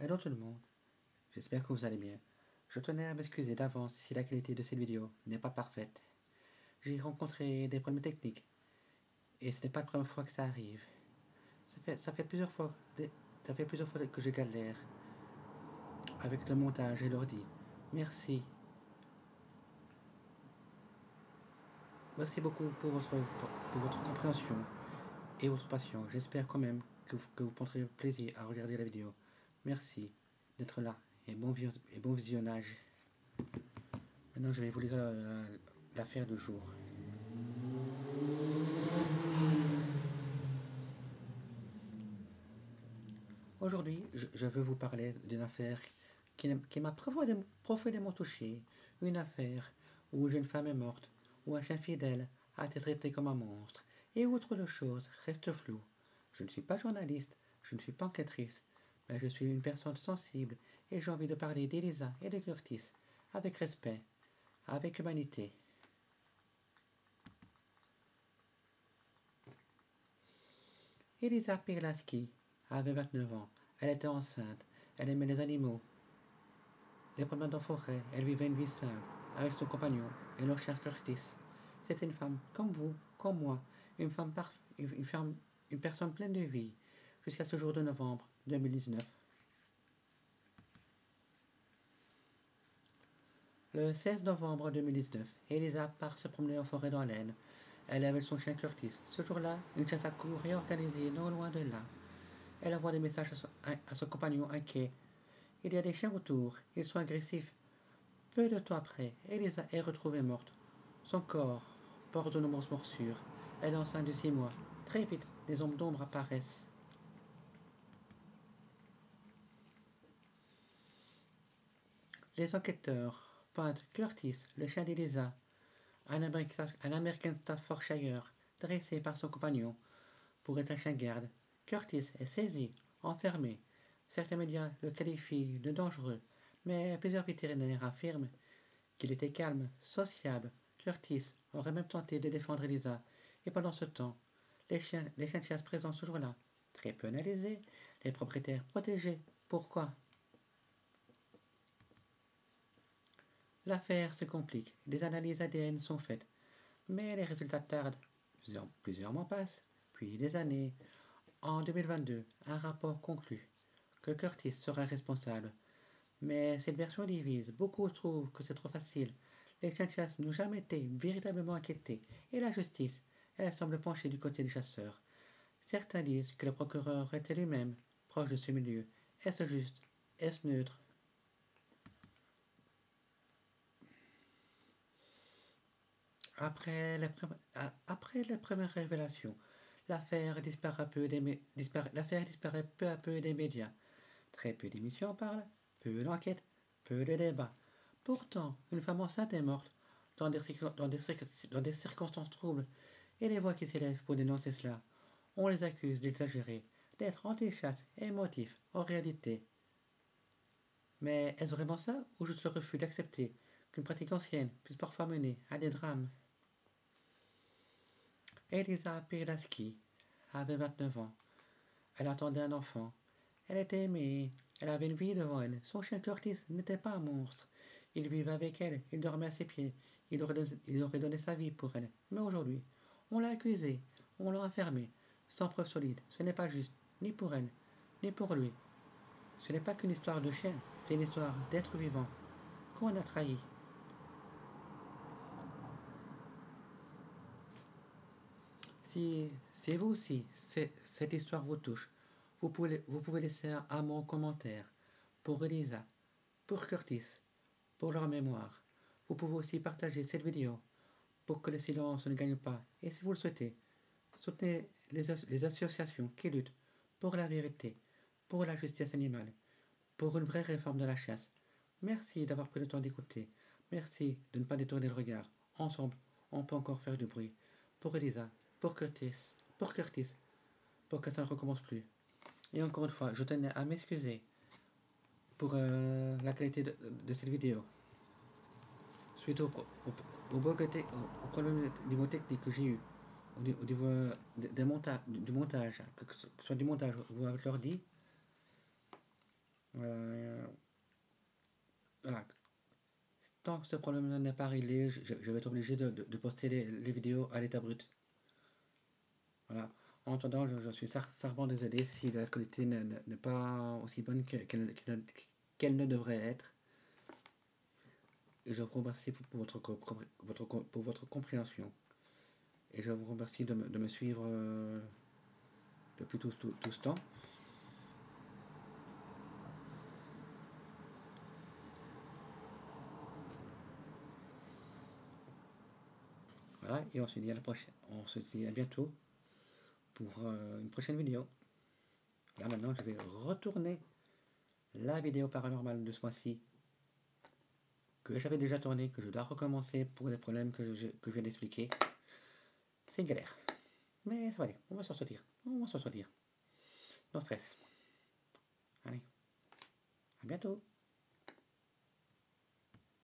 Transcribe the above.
Hello tout le monde, j'espère que vous allez bien. Je tenais à m'excuser d'avance si la qualité de cette vidéo n'est pas parfaite. J'ai rencontré des problèmes techniques et ce n'est pas la première fois que ça arrive. Ça fait plusieurs fois, que je galère avec le montage et l'ordi. Merci. Merci beaucoup pour votre compréhension et votre patience. J'espère quand même que vous prendrez plaisir à regarder la vidéo. Merci d'être là et bon visionnage. Maintenant, je vais vous lire l'affaire du jour. Aujourd'hui, je veux vous parler d'une affaire qui m'a profondément touché. Une affaire où une jeune femme est morte, où un chien fidèle a été traité comme un monstre, et où autre chose reste floue. Je ne suis pas journaliste, je ne suis pas enquêtrice, mais je suis une personne sensible et j'ai envie de parler d'Elisa et de Curtis avec respect, avec humanité. Elisa Pirlaski avait 29 ans. Elle était enceinte. Elle aimait les animaux, les promenades en forêt. Elle vivait une vie simple avec son compagnon et leur cher Curtis. C'était une femme comme vous, comme moi, une femme une personne pleine de vie, jusqu'à ce jour de novembre 2019. Le 16 novembre 2019, Elisa part se promener en forêt dans l'Aisne. Elle est avec son chien Curtis. Ce jour-là, une chasse à courre est organisée non loin de là. Elle envoie des messages à son compagnon inquiet. Il y a des chiens autour, ils sont agressifs. Peu de temps après, Elisa est retrouvée morte. Son corps porte de nombreuses morsures. Elle est enceinte de 6 mois. Très vite, des ombres d'ombre apparaissent. Les enquêteurs pointent Curtis, le chien d'Elisa, un American Staffordshire, dressé par son compagnon pour être un chien garde. Curtis est saisi, enfermé. Certains médias le qualifient de dangereux, mais plusieurs vétérinaires affirment qu'il était calme, sociable. Curtis aurait même tenté de défendre Elisa, et pendant ce temps, les chiens de chasse présents toujours là, très peu analysés, les propriétaires protégés. Pourquoi? L'affaire se complique, des analyses ADN sont faites, mais les résultats tardent. Plusieurs mois passent, puis des années. En 2022, un rapport conclut que Curtis serait responsable. Mais cette version divise. Beaucoup trouvent que c'est trop facile. Les chiens de chasse n'ont jamais été véritablement inquiétés. Et la justice, elle semble pencher du côté des chasseurs. Certains disent que le procureur était lui-même proche de ce milieu. Est-ce juste? Est-ce neutre? Après les premières révélations, l'affaire disparaît peu à peu des médias. Très peu d'émissions en parlent, peu d'enquêtes, peu de débats. Pourtant, une femme enceinte est morte dans des circonstances troubles, et les voix qui s'élèvent pour dénoncer cela, on les accuse d'exagérer, d'être anti-chasse et émotifs en réalité. Mais est-ce vraiment ça, ou juste le refus d'accepter qu'une pratique ancienne puisse parfois mener à des drames? Elisa Pirlaski avait 29 ans. Elle attendait un enfant. Elle était aimée. Elle avait une vie devant elle. Son chien Curtis n'était pas un monstre. Il vivait avec elle. Il dormait à ses pieds. Il aurait donné sa vie pour elle. Mais aujourd'hui, on l'a accusé. On l'a enfermé. Sans preuve solide. Ce n'est pas juste. Ni pour elle, ni pour lui. Ce n'est pas qu'une histoire de chien. C'est une histoire d'être vivant qu'on a trahi. Si vous aussi, cette histoire vous touche, vous pouvez laisser un mot commentaire pour Elisa, pour Curtis, pour leur mémoire. Vous pouvez aussi partager cette vidéo pour que le silence ne gagne pas. Et si vous le souhaitez, soutenez les associations qui luttent pour la vérité, pour la justice animale, pour une vraie réforme de la chasse. Merci d'avoir pris le temps d'écouter. Merci de ne pas détourner le regard. Ensemble, on peut encore faire du bruit. Pour Elisa, pour Curtis, pour que ça ne recommence plus. Et encore une fois, je tenais à m'excuser pour la qualité de cette vidéo. Suite au problème niveau technique que j'ai eu, au niveau du montage, que ce soit du montage ou avec l'ordi, Voilà. Tant que ce problème n'est pas réglé, je vais être obligé de poster les vidéos à l'état brut. Voilà. En attendant, je suis sincèrement désolé si la qualité n'est pas aussi bonne qu'elle ne devrait être. Et je vous remercie pour votre compréhension. Et je vous remercie de me suivre depuis tout ce temps. Voilà, et on se dit à la prochaine. On se dit à bientôt pour une prochaine vidéo. Là maintenant, je vais retourner la vidéo paranormale de ce mois-ci que j'avais déjà tournée, que je dois recommencer pour les problèmes que je viens d'expliquer. C'est une galère. Mais ça va aller, on va s'en sortir. On va s'en sortir. No stress. Allez, à bientôt.